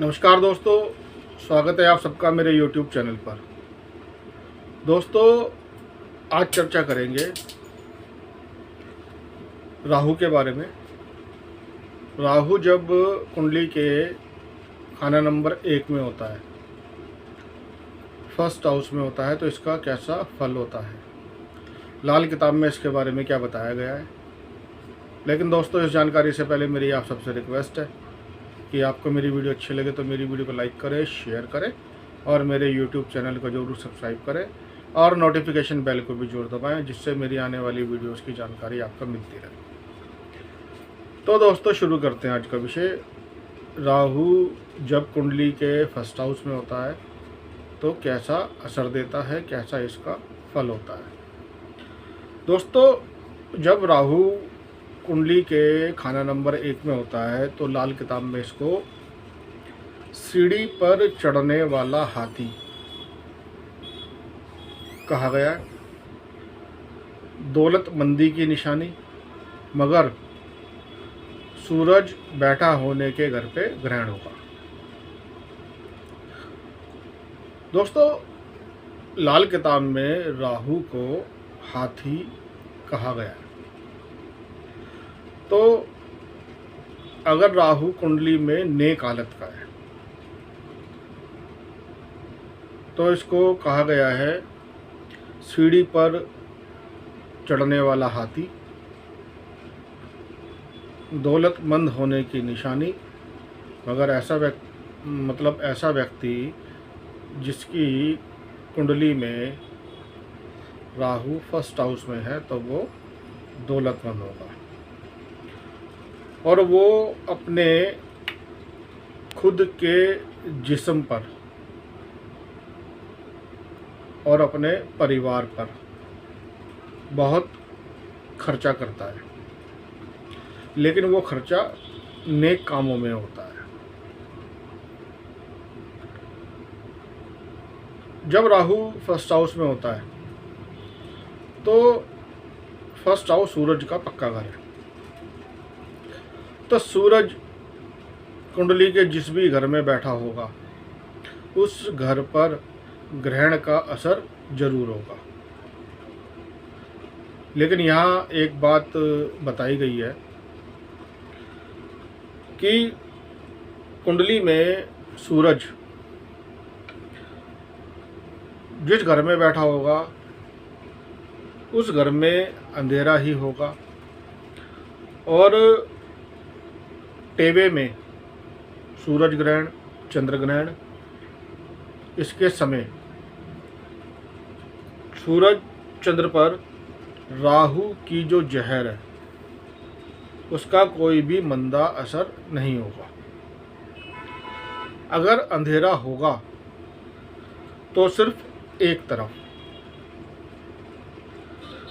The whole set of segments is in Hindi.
नमस्कार दोस्तों, स्वागत है आप सबका मेरे YouTube चैनल पर। दोस्तों, आज चर्चा करेंगे राहु के बारे में। राहु जब कुंडली के खाना नंबर 1 में होता है, फर्स्ट हाउस में होता है, तो इसका कैसा फल होता है। लाल किताब में इसके बारे में क्या बताया गया है। लेकिन दोस्तों, इस जानकारी से पहले मेरी आप सबसे रिक्वेस्ट है कि आपको मेरी वीडियो अच्छी लगे तो मेरी वीडियो को लाइक करें, शेयर करें और मेरे यूट्यूब चैनल को ज़रूर सब्सक्राइब करें और नोटिफिकेशन बेल को भी ज़रूर दबाएं, जिससे मेरी आने वाली वीडियोस की जानकारी आपको मिलती रहे। तो दोस्तों, शुरू करते हैं आज का विषय। राहु जब कुंडली के फर्स्ट हाउस में होता है तो कैसा असर देता है, कैसा इसका फल होता है। दोस्तों, जब राहु कुंडली के खाना नंबर 1 में होता है तो लाल किताब में इसको सीढ़ी पर चढ़ने वाला हाथी कहा गया है। दौलतमंदी की निशानी, मगर सूरज बैठा होने के घर पे ग्रहण होगा। दोस्तों, लाल किताब में राहु को हाथी कहा गया है। तो अगर राहु कुंडली में नेक हालत का है तो इसको कहा गया है सीढ़ी पर चढ़ने वाला हाथी, दौलतमंद होने की निशानी, मगर ऐसा व्यक्ति जिसकी कुंडली में राहु फर्स्ट हाउस में है तो वो दौलतमंद होगा और वो अपने खुद के जिस्म पर और अपने परिवार पर बहुत खर्चा करता है, लेकिन वो खर्चा नेक कामों में होता है। जब राहु फर्स्ट हाउस में होता है तो फर्स्ट हाउस सूरज का पक्का घर है। तो सूरज कुंडली के जिस भी घर में बैठा होगा उस घर पर ग्रहण का असर जरूर होगा। लेकिन यहाँ एक बात बताई गई है कि कुंडली में सूरज जिस घर में बैठा होगा उस घर में अंधेरा ही होगा और टेवे में सूरज ग्रहण, चंद्र ग्रहण, इसके समय सूरज चंद्र पर राहु की जो जहर है उसका कोई भी मंदा असर नहीं होगा। अगर अंधेरा होगा तो सिर्फ एक तरफ,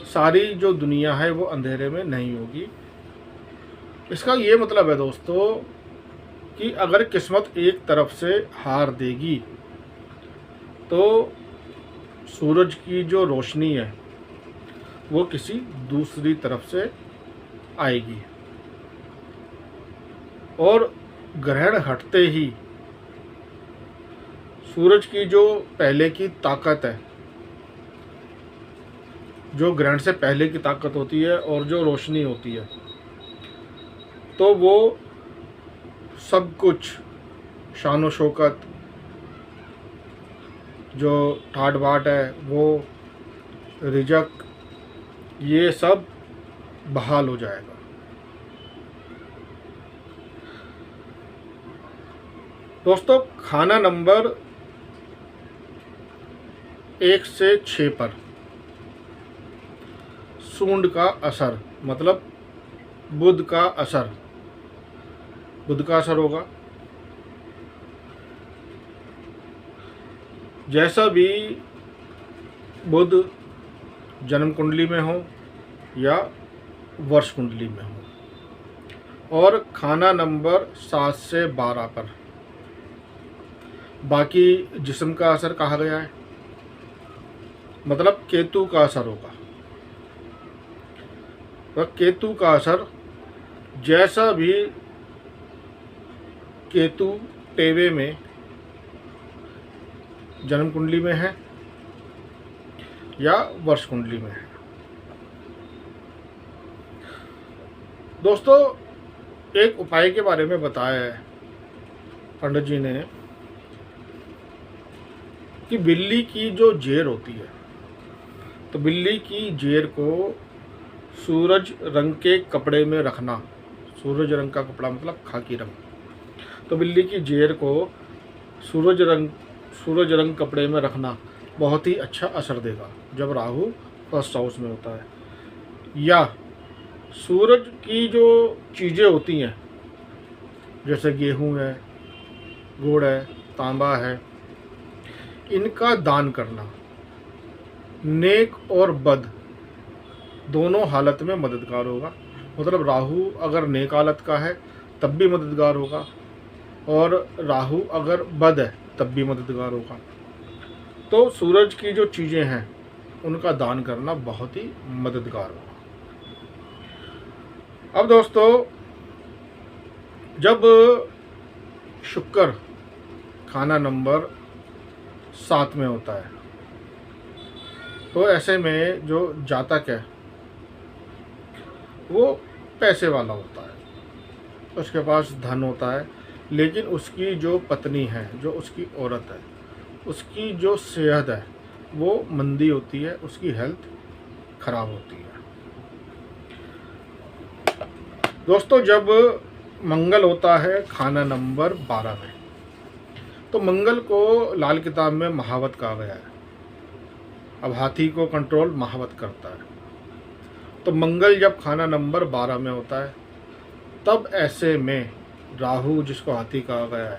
सारी जो दुनिया है वो अंधेरे में नहीं होगी। इसका ये मतलब है दोस्तों कि अगर किस्मत एक तरफ से हार देगी तो सूरज की जो रोशनी है वो किसी दूसरी तरफ से आएगी और ग्रहण हटते ही सूरज की जो पहले की ताकत है, जो ग्रहण से पहले की ताकत होती है और जो रोशनी होती है, तो वो सब कुछ शान व शौकत, जो ठाट बाट है, वो रिजक, ये सब बहाल हो जाएगा। दोस्तों, खाना नंबर 1 से 6 पर सूंड का असर, मतलब बुध का असर होगा। जैसा भी बुध जन्म कुंडली में हो या वर्ष कुंडली में हो, और खाना नंबर 7 से 12 पर बाकी जिस्म का असर कहा गया है, मतलब केतु का असर होगा। वह केतु का असर, जैसा भी केतु टेवे में जन्म कुंडली में है या वर्ष कुंडली में है। दोस्तों, एक उपाय के बारे में बताया है पंडित जी ने कि बिल्ली की जो जेर होती है, तो बिल्ली की जेर को सूरज रंग के कपड़े में रखना। सूरज रंग का कपड़ा मतलब खाकी रंग। तो बिल्ली की जेर को सूरज रंग कपड़े में रखना बहुत ही अच्छा असर देगा जब राहु फर्स्ट हाउस में होता है। या सूरज की जो चीज़ें होती हैं जैसे गेहूं है, गुड़ है, तांबा है, इनका दान करना नेक और बद दोनों हालत में मददगार होगा। मतलब राहु अगर नेक हालत का है तब भी मददगार होगा, और राहु अगर बद है तब भी मददगार होगा। तो सूरज की जो चीज़ें हैं उनका दान करना बहुत ही मददगार होगा। अब दोस्तों, जब शुक्र खाना नंबर 7 में होता है तो ऐसे में जो जातक है वो पैसे वाला होता है, उसके पास धन होता है, लेकिन उसकी जो पत्नी है, जो उसकी औरत है, उसकी जो सेहत है वो मंदी होती है, उसकी हेल्थ खराब होती है। दोस्तों, जब मंगल होता है खाना नंबर 12 में, तो मंगल को लाल किताब में महावत कहा गया है। अब हाथी को कंट्रोल महावत करता है। तो मंगल जब खाना नंबर 12 में होता है तब ऐसे में राहु, जिसको हाथी कहा गया है,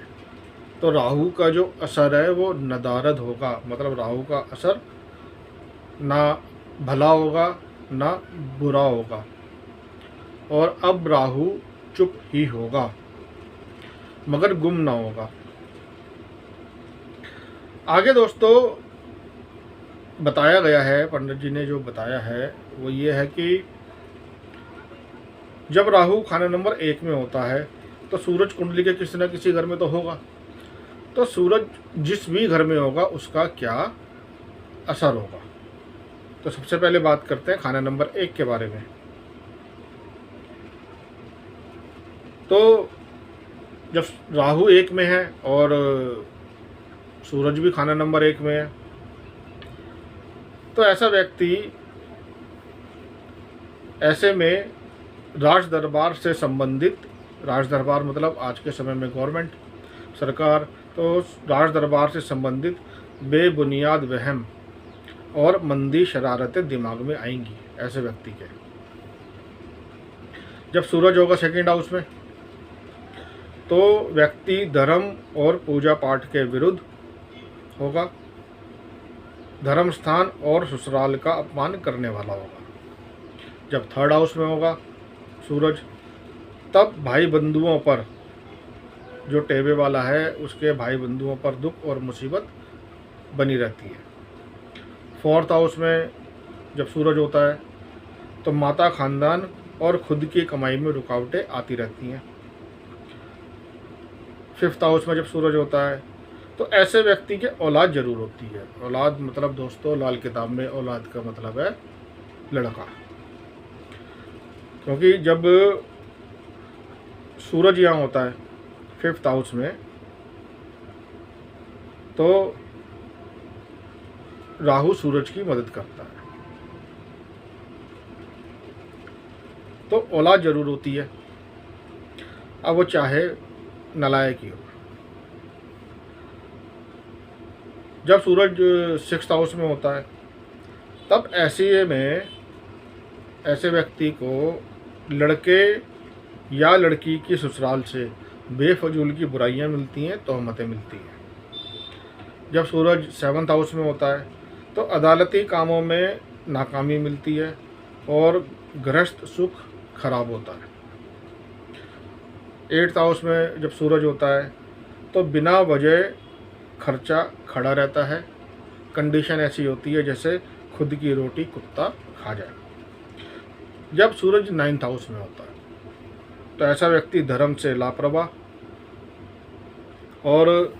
तो राहु का जो असर है वो नदारद होगा। मतलब राहु का असर ना भला होगा ना बुरा होगा, और अब राहु चुप ही होगा मगर गुम ना होगा। आगे दोस्तों बताया गया है, पंडित जी ने जो बताया है वो ये है कि जब राहु खाना नंबर 1 में होता है तो सूरज कुंडली के किसी न किसी घर में तो होगा। तो सूरज जिस भी घर में होगा उसका क्या असर होगा। तो सबसे पहले बात करते हैं खाना नंबर 1 के बारे में। तो जब राहु 1 में है और सूरज भी खाना नंबर 1 में है, तो ऐसा व्यक्ति ऐसे में राज दरबार से संबंधित, राज दरबार मतलब आज के समय में गवर्नमेंट, सरकार, तो राज दरबार से संबंधित बेबुनियाद वहम और मंदी शरारतें दिमाग में आएंगी ऐसे व्यक्ति के। जब सूरज होगा सेकंड हाउस में तो व्यक्ति धर्म और पूजा पाठ के विरुद्ध होगा, धर्म स्थान और ससुराल का अपमान करने वाला होगा। जब थर्ड हाउस में होगा सूरज, तब भाई बंधुओं पर, जो टेबे वाला है उसके भाई बंधुओं पर दुख और मुसीबत बनी रहती है। फोर्थ हाउस में जब सूरज होता है तो माता, खानदान और खुद की कमाई में रुकावटें आती रहती हैं। फिफ्थ हाउस में जब सूरज होता है तो ऐसे व्यक्ति के औलाद जरूर होती है। औलाद मतलब दोस्तों लाल किताब में औलाद का मतलब है लड़का, क्योंकि जब सूरज यहाँ होता है फिफ्थ हाउस में तो राहु सूरज की मदद करता है, तो औलाद जरूर होती है, अब वो चाहे नालायक ही हो। जब सूरज सिक्स्थ हाउस में होता है तब ऐसे में ऐसे व्यक्ति को लड़के या लड़की की ससुराल से बेफजूल की बुराइयां मिलती हैं, तोहमतें मिलती हैं। जब सूरज सेवन्थ हाउस में होता है तो अदालती कामों में नाकामी मिलती है और गृहस्थ सुख खराब होता है। एट्थ हाउस में जब सूरज होता है तो बिना वजह खर्चा खड़ा रहता है। कंडीशन ऐसी होती है जैसे खुद की रोटी कुत्ता खा जाए। जब सूरज नाइन्थ हाउस में होता है तो ऐसा व्यक्ति धर्म से लापरवाह और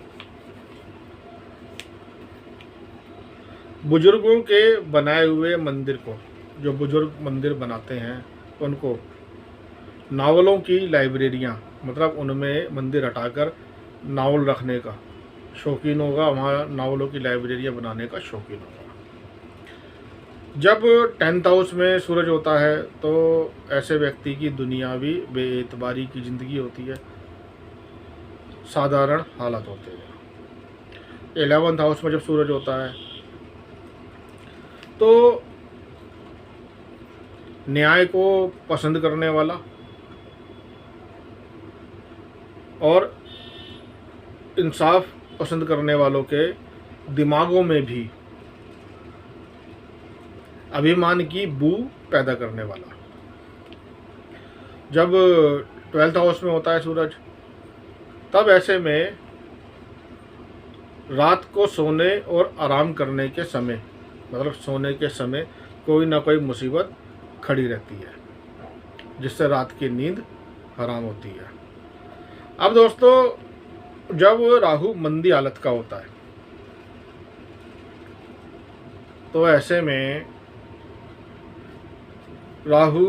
बुजुर्गों के बनाए हुए मंदिर को, जो बुजुर्ग मंदिर बनाते हैं उनको नावलों की लाइब्रेरियाँ, मतलब उनमें मंदिर हटाकर नावल रखने का शौकीन होगा, वहाँ नावलों की लाइब्रेरियाँ बनाने का शौकीन होगा। जब 10th हाउस में सूरज होता है तो ऐसे व्यक्ति की दुनियावी बेएतबारी की ज़िंदगी होती है, साधारण हालात होते हैं। 11th हाउस में जब सूरज होता है तो न्याय को पसंद करने वाला और इंसाफ पसंद करने वालों के दिमागों में भी अभिमान की बू पैदा करने वाला। जब 12th हाउस में होता है सूरज, तब ऐसे में रात को सोने और आराम करने के समय, मतलब सोने के समय कोई ना कोई मुसीबत खड़ी रहती है, जिससे रात की नींद हराम होती है। अब दोस्तों, जब राहु मंदी हालत का होता है तो ऐसे में राहु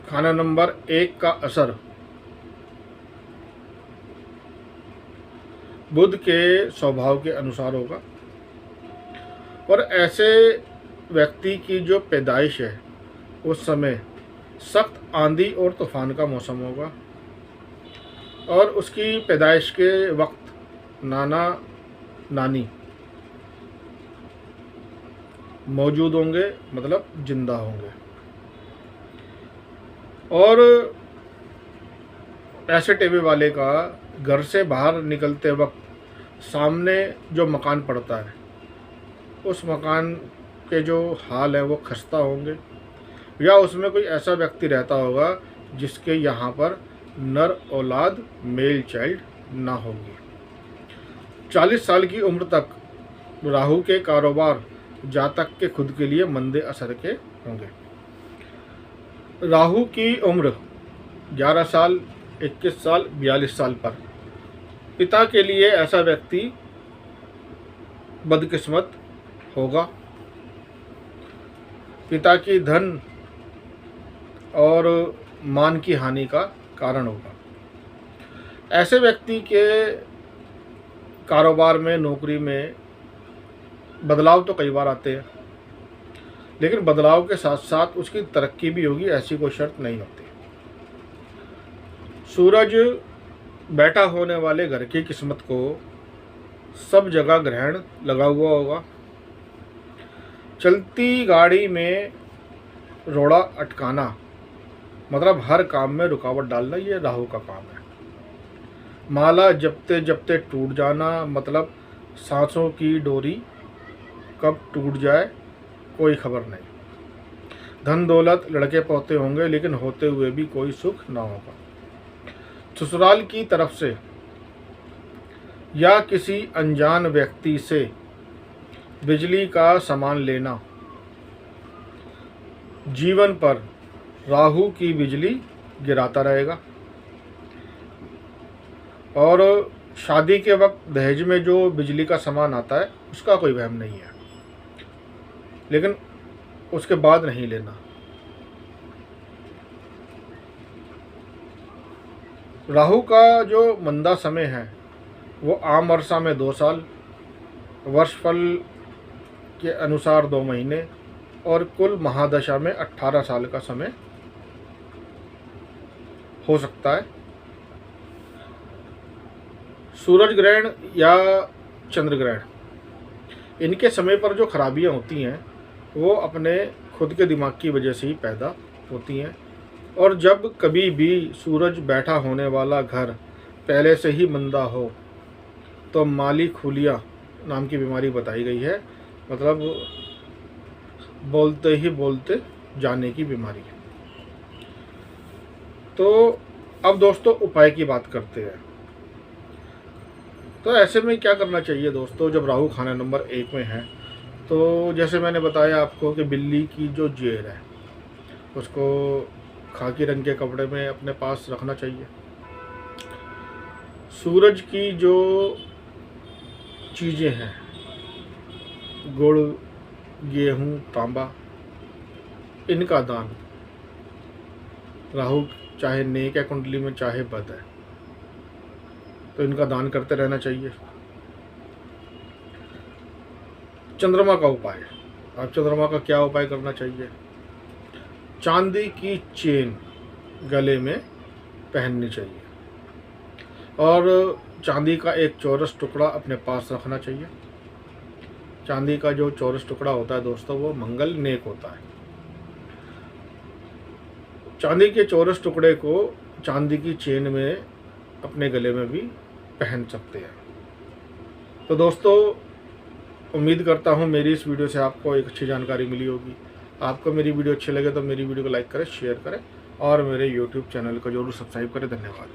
खाना नंबर 1 का असर बुध के स्वभाव के अनुसार होगा, और ऐसे व्यक्ति की जो पैदाइश है उस समय सख्त आंधी और तूफान का मौसम होगा, और उसकी पैदाइश के वक्त नाना नानी मौजूद होंगे, मतलब जिंदा होंगे। और ऐसे टेबे वाले का घर से बाहर निकलते वक्त सामने जो मकान पड़ता है उस मकान के जो हाल है वो खस्ता होंगे, या उसमें कोई ऐसा व्यक्ति रहता होगा जिसके यहाँ पर नर औलाद, मेल चाइल्ड ना होगी। 40 साल की उम्र तक राहु के कारोबार जातक के खुद के लिए मंदे असर के होंगे। राहु की उम्र 11 साल, 21 साल, 42 साल पर पिता के लिए ऐसा व्यक्ति बदकिस्मत होगा, पिता की धन और मान की हानि का कारण होगा। ऐसे व्यक्ति के कारोबार में, नौकरी में बदलाव तो कई बार आते हैं, लेकिन बदलाव के साथ साथ उसकी तरक्की भी होगी, ऐसी कोई शर्त नहीं होती। सूरज बैठा होने वाले घर की किस्मत को सब जगह ग्रहण लगा हुआ होगा। चलती गाड़ी में रोड़ा अटकाना, मतलब हर काम में रुकावट डालना, ये राहु का काम है। माला जपते जपते टूट जाना, मतलब सांसों की डोरी कब टूट जाए कोई खबर नहीं। धन दौलत लड़के पोते होंगे, लेकिन होते हुए भी कोई सुख ना होगा। ससुराल की तरफ से या किसी अनजान व्यक्ति से बिजली का सामान लेना, जीवन पर राहु की बिजली गिराता रहेगा। और शादी के वक्त दहेज में जो बिजली का सामान आता है उसका कोई वहम नहीं है, लेकिन उसके बाद नहीं लेना। राहु का जो मंदा समय है वो आम वर्षा में 2 साल, वर्षफल के अनुसार 2 महीने, और कुल महादशा में 18 साल का समय हो सकता है। सूरज ग्रहण या चंद्र ग्रहण, इनके समय पर जो खराबियां होती हैं वो अपने खुद के दिमाग की वजह से ही पैदा होती हैं। और जब कभी भी सूरज बैठा होने वाला घर पहले से ही मंदा हो तो माली खुलिया नाम की बीमारी बताई गई है, मतलब बोलते ही बोलते जाने की बीमारी है। तो अब दोस्तों उपाय की बात करते हैं। तो ऐसे में क्या करना चाहिए दोस्तों, जब राहु खाना नंबर 1 में है तो जैसे मैंने बताया आपको कि बिल्ली की जो जेर है उसको खाकी रंग के कपड़े में अपने पास रखना चाहिए। सूरज की जो चीज़ें हैं, गुड़, गेहूँ, तांबा, इनका दान राहु चाहे नेक है कुंडली में चाहे बद है, तो इनका दान करते रहना चाहिए। चंद्रमा का उपाय, अब चंद्रमा का क्या उपाय करना चाहिए? चांदी की चेन गले में पहननी चाहिए और चांदी का एक चौरस टुकड़ा अपने पास रखना चाहिए। चांदी का जो चौरस टुकड़ा होता है दोस्तों, वो मंगल नेक होता है। चांदी के चौरस टुकड़े को चांदी की चेन में अपने गले में भी पहन सकते हैं। तो दोस्तों, उम्मीद करता हूँ मेरी इस वीडियो से आपको एक अच्छी जानकारी मिली होगी। आपको मेरी वीडियो अच्छी लगे तो मेरी वीडियो को लाइक करें, शेयर करें और मेरे YouTube चैनल को जरूर सब्सक्राइब करें। धन्यवाद।